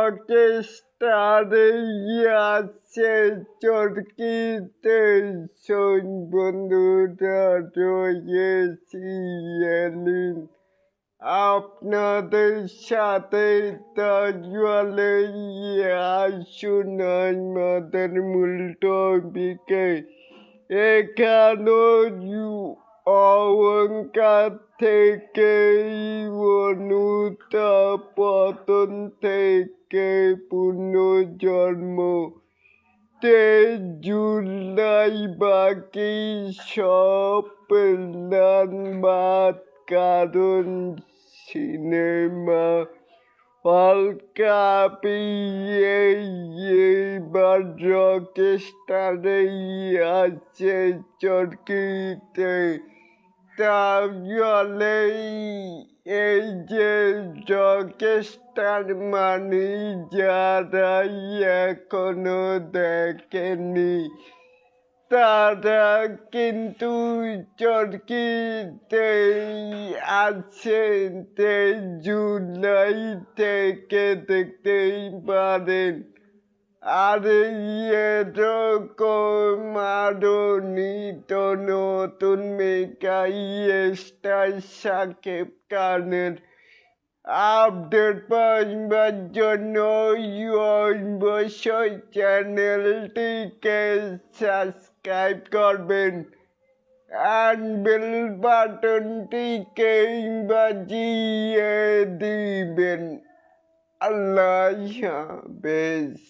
রকেস্টারে আছে চরকিতে শোন বন্ধুরা রয়েছি এলিন আপনাদের সাথে তাজওয়ালে আসুন আমাদের মূল টপিকে এখানে অহংকার থেকে অনুত্থান থেকে পুনর্জন্ম 23 জুলাই বাকি সব প্ল্যান বাদ কারণ সিনেমা হল কাঁপিয়ে এবার রকেস্টারে আছে চরকিতে তাহলে এই যে রকেস্টার মানে যারা এখনো দেখেনি তারা কিন্তু চরকিতে আছেন 23 জুলাই থেকে দেখতেই পারেন। আর এরকম আরো নিত্য নতুন মেগা স্টার শাকিব খানের আপডেট পাওয়ার জন্য অবশ্যই চ্যানেলটিকে সাবস্ক্রাইব করবেন আর বেল বাটনটিকে বাজিয়ে দিবেন। আল্লাহ হাফেজ।